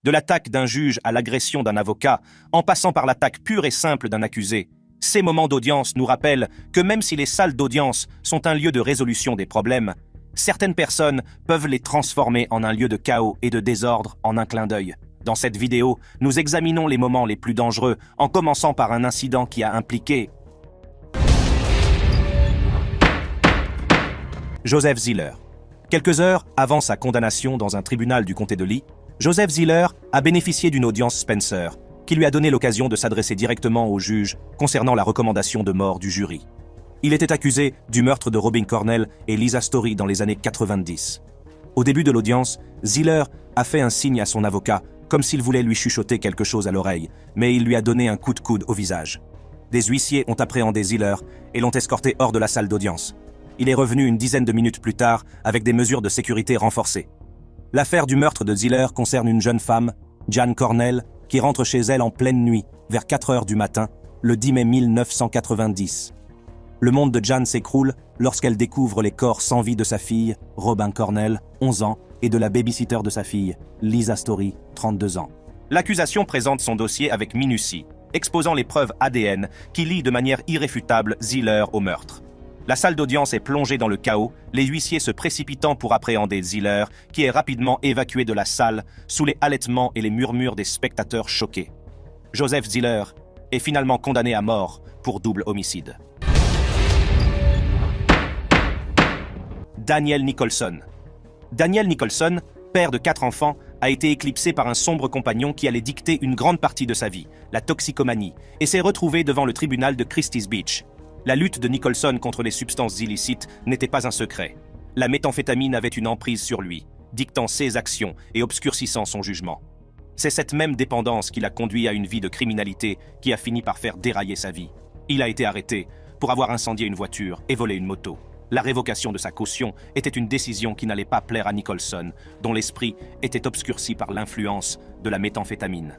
De l'attaque d'un juge à l'agression d'un avocat, en passant par l'attaque pure et simple d'un accusé, ces moments d'audience nous rappellent que même si les salles d'audience sont un lieu de résolution des problèmes, certaines personnes peuvent les transformer en un lieu de chaos et de désordre en un clin d'œil. Dans cette vidéo, nous examinons les moments les plus dangereux, en commençant par un incident qui a impliqué Joseph Zeller. Quelques heures avant sa condamnation dans un tribunal du comté de Lee, Joseph Zeller a bénéficié d'une audience Spencer, qui lui a donné l'occasion de s'adresser directement au juge concernant la recommandation de mort du jury. Il était accusé du meurtre de Robin Cornell et Lisa Story dans les années 90. Au début de l'audience, Zeller a fait un signe à son avocat, comme s'il voulait lui chuchoter quelque chose à l'oreille, mais il lui a donné un coup de coude au visage. Des huissiers ont appréhendé Zeller et l'ont escorté hors de la salle d'audience. Il est revenu une dizaine de minutes plus tard avec des mesures de sécurité renforcées. L'affaire du meurtre de Zeller concerne une jeune femme, Jan Cornell, qui rentre chez elle en pleine nuit, vers 4 heures du matin, le 10 mai 1990. Le monde de Jan s'écroule lorsqu'elle découvre les corps sans vie de sa fille, Robin Cornell, 11 ans, et de la babysitter de sa fille, Lisa Story, 32 ans. L'accusation présente son dossier avec minutie, exposant les preuves ADN qui lient de manière irréfutable Zeller au meurtre. La salle d'audience est plongée dans le chaos, les huissiers se précipitant pour appréhender Zeller, qui est rapidement évacué de la salle sous les halètements et les murmures des spectateurs choqués. Joseph Zeller est finalement condamné à mort pour double homicide. Daniel Nicholson. Daniel Nicholson, père de 4 enfants, a été éclipsé par un sombre compagnon qui allait dicter une grande partie de sa vie, la toxicomanie, et s'est retrouvé devant le tribunal de Christie's Beach. La lutte de Nicholson contre les substances illicites n'était pas un secret. La méthamphétamine avait une emprise sur lui, dictant ses actions et obscurcissant son jugement. C'est cette même dépendance qui l'a conduit à une vie de criminalité qui a fini par faire dérailler sa vie. Il a été arrêté pour avoir incendié une voiture et volé une moto. La révocation de sa caution était une décision qui n'allait pas plaire à Nicholson, dont l'esprit était obscurci par l'influence de la méthamphétamine.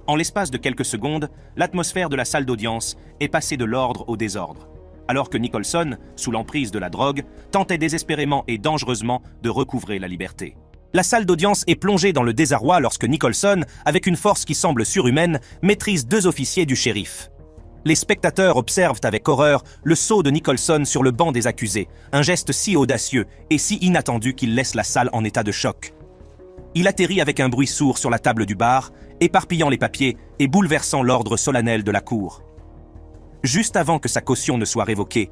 En l'espace de quelques secondes, l'atmosphère de la salle d'audience est passée de l'ordre au désordre, alors que Nicholson, sous l'emprise de la drogue, tentait désespérément et dangereusement de recouvrer la liberté. La salle d'audience est plongée dans le désarroi lorsque Nicholson, avec une force qui semble surhumaine, maîtrise 2 officiers du shérif. Les spectateurs observent avec horreur le saut de Nicholson sur le banc des accusés, un geste si audacieux et si inattendu qu'il laisse la salle en état de choc. Il atterrit avec un bruit sourd sur la table du bar, éparpillant les papiers et bouleversant l'ordre solennel de la cour. Juste avant que sa caution ne soit révoquée,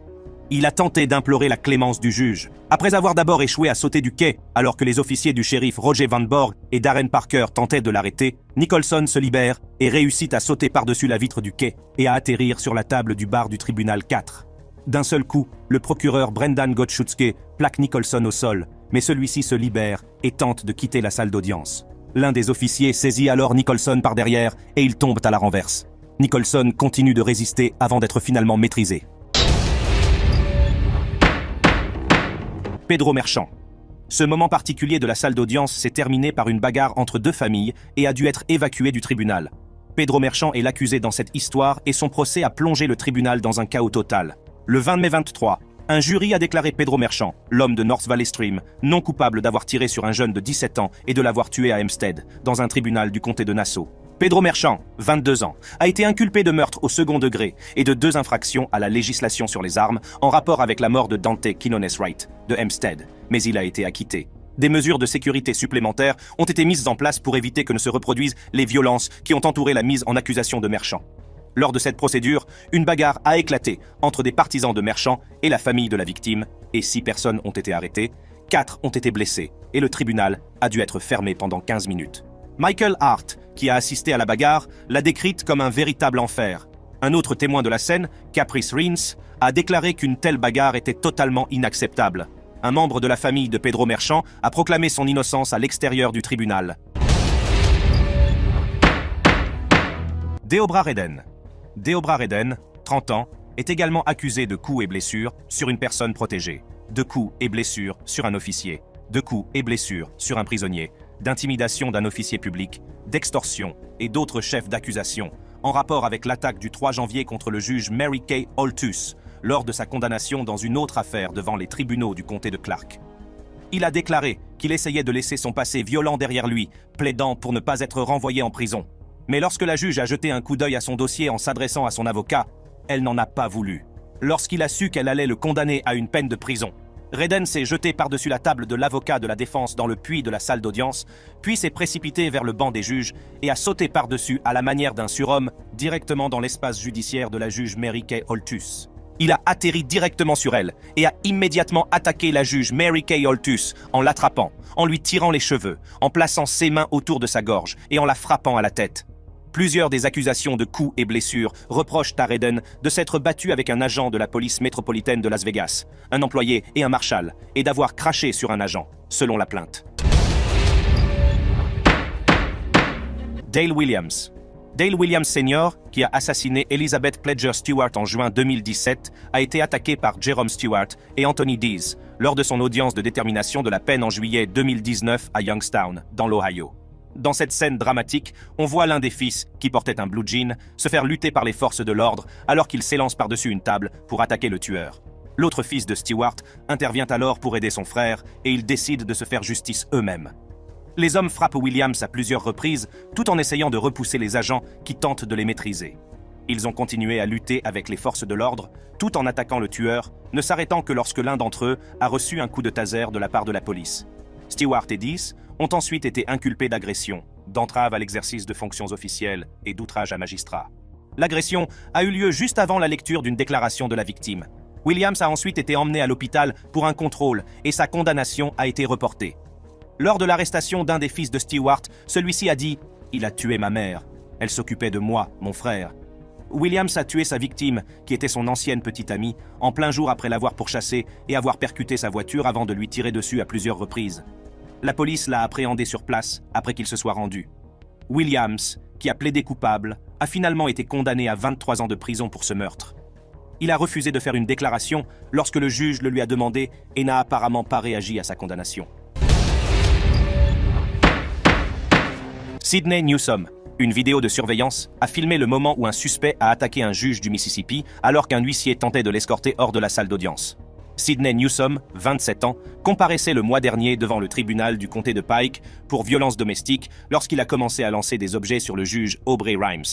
il a tenté d'implorer la clémence du juge. Après avoir d'abord échoué à sauter du quai, alors que les officiers du shérif Roger Van Borg et Darren Parker tentaient de l'arrêter, Nicholson se libère et réussit à sauter par-dessus la vitre du quai et à atterrir sur la table du bar du tribunal 4. D'un seul coup, le procureur Brendan Gottschutske plaque Nicholson au sol, mais celui-ci se libère et tente de quitter la salle d'audience. L'un des officiers saisit alors Nicholson par derrière et ils tombent à la renverse. Nicholson continue de résister avant d'être finalement maîtrisé. Pedro Merchant. Ce moment particulier de la salle d'audience s'est terminé par une bagarre entre 2 familles et a dû être évacué du tribunal. Pedro Merchant est l'accusé dans cette histoire et son procès a plongé le tribunal dans un chaos total. Le 20 mai 23, un jury a déclaré Pedro Merchant, l'homme de North Valley Stream, non coupable d'avoir tiré sur un jeune de 17 ans et de l'avoir tué à Hempstead, dans un tribunal du comté de Nassau. Pedro Merchant, 22 ans, a été inculpé de meurtre au second degré et de 2 infractions à la législation sur les armes en rapport avec la mort de Dante Quinones Wright, de Hempstead, mais il a été acquitté. Des mesures de sécurité supplémentaires ont été mises en place pour éviter que ne se reproduisent les violences qui ont entouré la mise en accusation de Merchant. Lors de cette procédure, une bagarre a éclaté entre des partisans de Merchant et la famille de la victime, et 6 personnes ont été arrêtées, 4 ont été blessées, et le tribunal a dû être fermé pendant 15 minutes. Michael Hart, qui a assisté à la bagarre, l'a décrite comme un véritable enfer. Un autre témoin de la scène, Caprice Reens, a déclaré qu'une telle bagarre était totalement inacceptable. Un membre de la famille de Pedro Merchant a proclamé son innocence à l'extérieur du tribunal. Deobra Redden. Deobra Redden, 30 ans, est également accusé de coups et blessures sur une personne protégée, de coups et blessures sur un officier, de coups et blessures sur un prisonnier, d'intimidation d'un officier public, d'extorsion et d'autres chefs d'accusation, en rapport avec l'attaque du 3 janvier contre le juge Mary Kay Holthus, lors de sa condamnation dans une autre affaire devant les tribunaux du comté de Clark. Il a déclaré qu'il essayait de laisser son passé violent derrière lui, plaidant pour ne pas être renvoyé en prison. Mais lorsque la juge a jeté un coup d'œil à son dossier en s'adressant à son avocat, elle n'en a pas voulu. Lorsqu'il a su qu'elle allait le condamner à une peine de prison, Redden s'est jeté par-dessus la table de l'avocat de la défense dans le puits de la salle d'audience, puis s'est précipité vers le banc des juges et a sauté par-dessus à la manière d'un surhomme directement dans l'espace judiciaire de la juge Mary Kay Holthus. Il a atterri directement sur elle et a immédiatement attaqué la juge Mary Kay Holthus en l'attrapant, en lui tirant les cheveux, en plaçant ses mains autour de sa gorge et en la frappant à la tête. Plusieurs des accusations de coups et blessures reprochent à Redden de s'être battu avec un agent de la police métropolitaine de Las Vegas, un employé et un marshal, et d'avoir craché sur un agent, selon la plainte. Dale Williams. Dale Williams Sr., qui a assassiné Elizabeth Pledger Stewart en juin 2017, a été attaqué par Jerome Stewart et Anthony Dees lors de son audience de détermination de la peine en juillet 2019 à Youngstown, dans l'Ohio. Dans cette scène dramatique, on voit l'un des fils, qui portait un blue jean, se faire lutter par les forces de l'ordre alors qu'il s'élance par-dessus une table pour attaquer le tueur. L'autre fils de Stewart intervient alors pour aider son frère et ils décident de se faire justice eux-mêmes. Les hommes frappent Williams à plusieurs reprises tout en essayant de repousser les agents qui tentent de les maîtriser. Ils ont continué à lutter avec les forces de l'ordre tout en attaquant le tueur, ne s'arrêtant que lorsque l'un d'entre eux a reçu un coup de taser de la part de la police. Stewart et Dees ont ensuite été inculpés d'agression, d'entrave à l'exercice de fonctions officielles et d'outrage à magistrat. L'agression a eu lieu juste avant la lecture d'une déclaration de la victime. Williams a ensuite été emmené à l'hôpital pour un contrôle et sa condamnation a été reportée. Lors de l'arrestation d'un des fils de Stewart, celui-ci a dit « Il a tué ma mère. Elle s'occupait de moi, mon frère. » Williams a tué sa victime, qui était son ancienne petite amie, en plein jour après l'avoir pourchassé et avoir percuté sa voiture avant de lui tirer dessus à plusieurs reprises. La police l'a appréhendé sur place après qu'il se soit rendu. Williams, qui a plaidé coupable, a finalement été condamné à 23 ans de prison pour ce meurtre. Il a refusé de faire une déclaration lorsque le juge le lui a demandé et n'a apparemment pas réagi à sa condamnation. Sidney Newsome. Une vidéo de surveillance a filmé le moment où un suspect a attaqué un juge du Mississippi alors qu'un huissier tentait de l'escorter hors de la salle d'audience. Sidney Newsome, 27 ans, comparaissait le mois dernier devant le tribunal du comté de Pike pour violence domestique lorsqu'il a commencé à lancer des objets sur le juge Aubrey Rimes.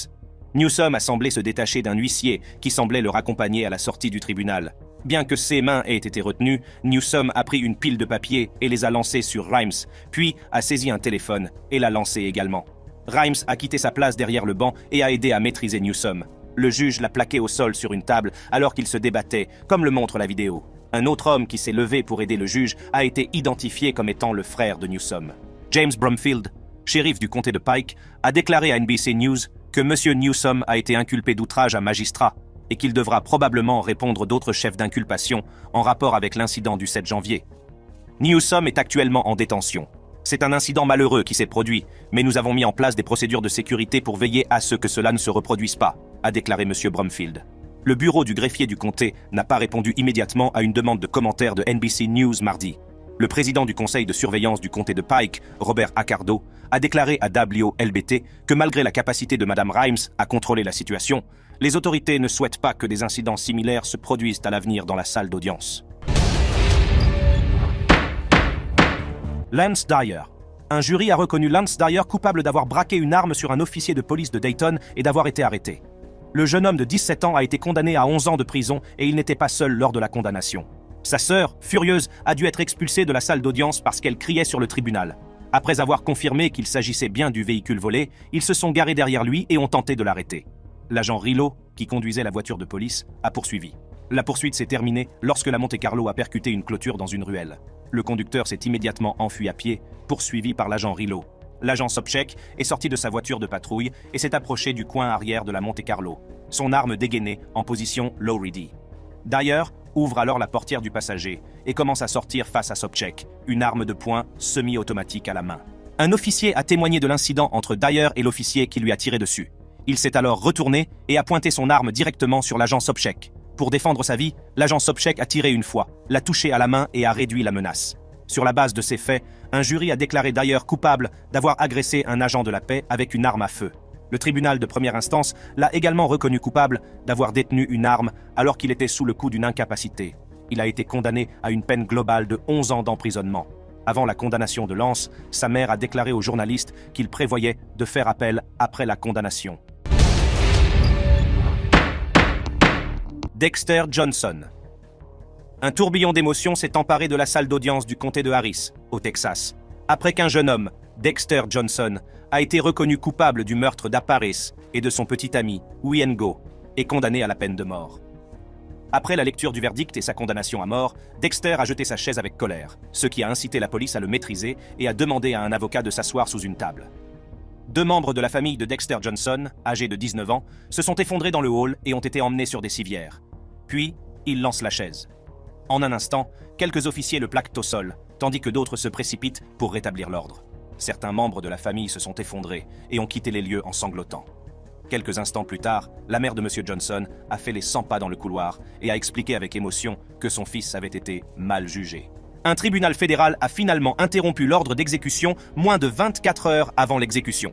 Newsome a semblé se détacher d'un huissier qui semblait le raccompagner à la sortie du tribunal. Bien que ses mains aient été retenues, Newsome a pris une pile de papier et les a lancés sur Rimes, puis a saisi un téléphone et l'a lancé également. Rimes a quitté sa place derrière le banc et a aidé à maîtriser Newsome. Le juge l'a plaqué au sol sur une table alors qu'il se débattait, comme le montre la vidéo. Un autre homme qui s'est levé pour aider le juge a été identifié comme étant le frère de Newsome. James Brumfield, shérif du comté de Pike, a déclaré à NBC News que M. Newsome a été inculpé d'outrage à magistrat et qu'il devra probablement répondre d'autres chefs d'inculpation en rapport avec l'incident du 7 janvier. Newsome est actuellement en détention. C'est un incident malheureux qui s'est produit, mais nous avons mis en place des procédures de sécurité pour veiller à ce que cela ne se reproduise pas, a déclaré M. Brumfield. Le bureau du greffier du comté n'a pas répondu immédiatement à une demande de commentaire de NBC News mardi. Le président du conseil de surveillance du comté de Pike, Robert Accardo, a déclaré à WLBT que malgré la capacité de Mme Rimes à contrôler la situation, les autorités ne souhaitent pas que des incidents similaires se produisent à l'avenir dans la salle d'audience. Lance Dyer. Un jury a reconnu Lance Dyer coupable d'avoir braqué une arme sur un officier de police de Dayton et d'avoir été arrêté. Le jeune homme de 17 ans a été condamné à 11 ans de prison et il n'était pas seul lors de la condamnation. Sa sœur, furieuse, a dû être expulsée de la salle d'audience parce qu'elle criait sur le tribunal. Après avoir confirmé qu'il s'agissait bien du véhicule volé, ils se sont garés derrière lui et ont tenté de l'arrêter. L'agent Rillo, qui conduisait la voiture de police, a poursuivi. La poursuite s'est terminée lorsque la Monte-Carlo a percuté une clôture dans une ruelle. Le conducteur s'est immédiatement enfui à pied, poursuivi par l'agent Rillo. L'agent Sobchak est sorti de sa voiture de patrouille et s'est approché du coin arrière de la Monte-Carlo, son arme dégainée en position low ready. Dyer ouvre alors la portière du passager et commence à sortir face à Sobchak, une arme de poing semi-automatique à la main. Un officier a témoigné de l'incident entre Dyer et l'officier qui lui a tiré dessus. Il s'est alors retourné et a pointé son arme directement sur l'agent Sobchak. Pour défendre sa vie, l'agent Sobchak a tiré une fois, l'a touché à la main et a réduit la menace. Sur la base de ces faits, un jury a déclaré Dyer coupable d'avoir agressé un agent de la paix avec une arme à feu. Le tribunal de première instance l'a également reconnu coupable d'avoir détenu une arme alors qu'il était sous le coup d'une incapacité. Il a été condamné à une peine globale de 11 ans d'emprisonnement. Avant la condamnation de Lance, sa mère a déclaré aux journalistes qu'il prévoyait de faire appel après la condamnation. Dexter Johnson. Un tourbillon d'émotions s'est emparé de la salle d'audience du comté de Harris, au Texas, après qu'un jeune homme, Dexter Johnson, a été reconnu coupable du meurtre d'Aparis et de son petit ami, Wiengo, et condamné à la peine de mort. Après la lecture du verdict et sa condamnation à mort, Dexter a jeté sa chaise avec colère, ce qui a incité la police à le maîtriser et a demandé à un avocat de s'asseoir sous une table. 2 membres de la famille de Dexter Johnson, âgés de 19 ans, se sont effondrés dans le hall et ont été emmenés sur des civières. Puis, ils lancent la chaise. En un instant, quelques officiers le plaquent au sol, tandis que d'autres se précipitent pour rétablir l'ordre. Certains membres de la famille se sont effondrés et ont quitté les lieux en sanglotant. Quelques instants plus tard, la mère de M. Johnson a fait les 100 pas dans le couloir et a expliqué avec émotion que son fils avait été mal jugé. Un tribunal fédéral a finalement interrompu l'ordre d'exécution moins de 24 heures avant l'exécution.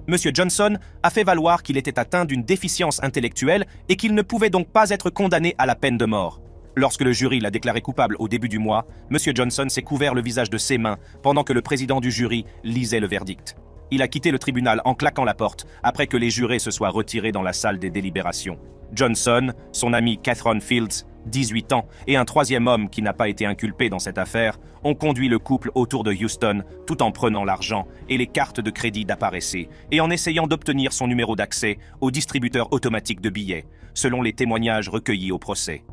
M. Johnson a fait valoir qu'il était atteint d'une déficience intellectuelle et qu'il ne pouvait donc pas être condamné à la peine de mort. Lorsque le jury l'a déclaré coupable au début du mois, M. Johnson s'est couvert le visage de ses mains pendant que le président du jury lisait le verdict. Il a quitté le tribunal en claquant la porte après que les jurés se soient retirés dans la salle des délibérations. Johnson, son ami Catherine Fields, 18 ans, et un troisième homme qui n'a pas été inculpé dans cette affaire, ont conduit le couple autour de Houston tout en prenant l'argent et les cartes de crédit d'Aparis et en essayant d'obtenir son numéro d'accès au distributeur automatique de billets, selon les témoignages recueillis au procès.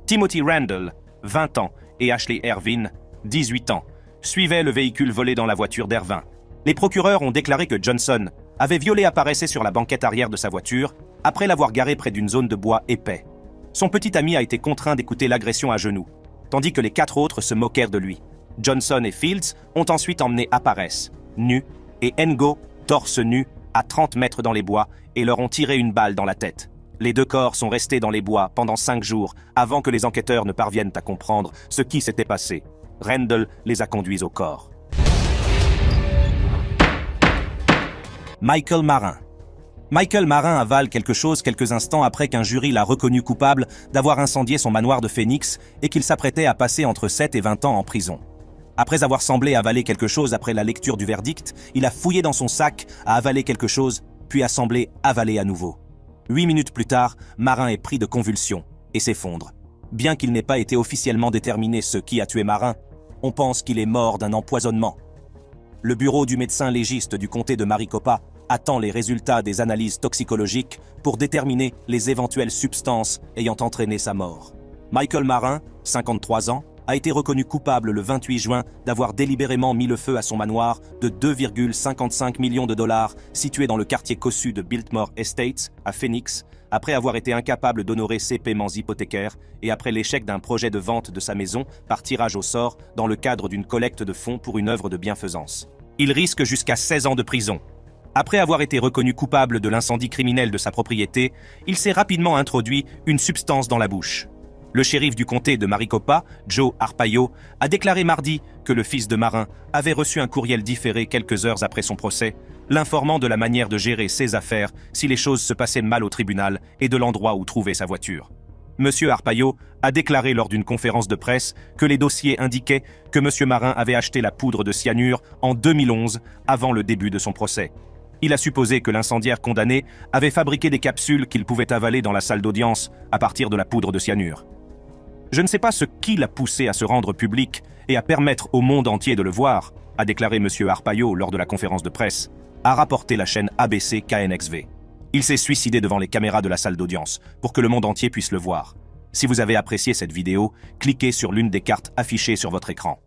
Timothy Randall, 20 ans, et Ashley Ervin, 18 ans, suivaient le véhicule volé dans la voiture d'Ervin. Les procureurs ont déclaré que Johnson avait violé Aparis sur la banquette arrière de sa voiture après l'avoir garé près d'une zone de bois épais. Son petit ami a été contraint d'écouter l'agression à genoux, tandis que les 4 autres se moquèrent de lui. Johnson et Fields ont ensuite emmené Aparis, nu, et Ngo, torse nu, à 30 mètres dans les bois et leur ont tiré une balle dans la tête. Les 2 corps sont restés dans les bois pendant 5 jours avant que les enquêteurs ne parviennent à comprendre ce qui s'était passé. Randall les a conduits au corps. Michael Marin. Michael Marin avale quelque chose quelques instants après qu'un jury l'a reconnu coupable d'avoir incendié son manoir de Phoenix et qu'il s'apprêtait à passer entre 7 et 20 ans en prison. Après avoir semblé avaler quelque chose après la lecture du verdict, il a fouillé dans son sac, a avalé quelque chose, puis a semblé avaler à nouveau. 8 minutes plus tard, Marin est pris de convulsions et s'effondre. Bien qu'il n'ait pas été officiellement déterminé ce qui a tué Marin, on pense qu'il est mort d'un empoisonnement. Le bureau du médecin légiste du comté de Maricopa attend les résultats des analyses toxicologiques pour déterminer les éventuelles substances ayant entraîné sa mort. Michael Marin, 53 ans, a été reconnu coupable le 28 juin d'avoir délibérément mis le feu à son manoir de 2,55 millions de dollars situé dans le quartier cossu de Biltmore Estates, à Phoenix, après avoir été incapable d'honorer ses paiements hypothécaires et après l'échec d'un projet de vente de sa maison par tirage au sort dans le cadre d'une collecte de fonds pour une œuvre de bienfaisance. Il risque jusqu'à 16 ans de prison. Après avoir été reconnu coupable de l'incendie criminel de sa propriété, il s'est rapidement introduit une substance dans la bouche. Le shérif du comté de Maricopa, Joe Arpaio, a déclaré mardi que le fils de Marin avait reçu un courriel différé quelques heures après son procès, l'informant de la manière de gérer ses affaires si les choses se passaient mal au tribunal et de l'endroit où trouver sa voiture. Monsieur Arpaio a déclaré lors d'une conférence de presse que les dossiers indiquaient que Monsieur Marin avait acheté la poudre de cyanure en 2011, avant le début de son procès. Il a supposé que l'incendiaire condamné avait fabriqué des capsules qu'il pouvait avaler dans la salle d'audience à partir de la poudre de cyanure. Je ne sais pas ce qui l'a poussé à se rendre public et à permettre au monde entier de le voir, a déclaré M. Arpaio lors de la conférence de presse, a rapporté la chaîne ABC KNXV. Il s'est suicidé devant les caméras de la salle d'audience pour que le monde entier puisse le voir. Si vous avez apprécié cette vidéo, cliquez sur l'une des cartes affichées sur votre écran.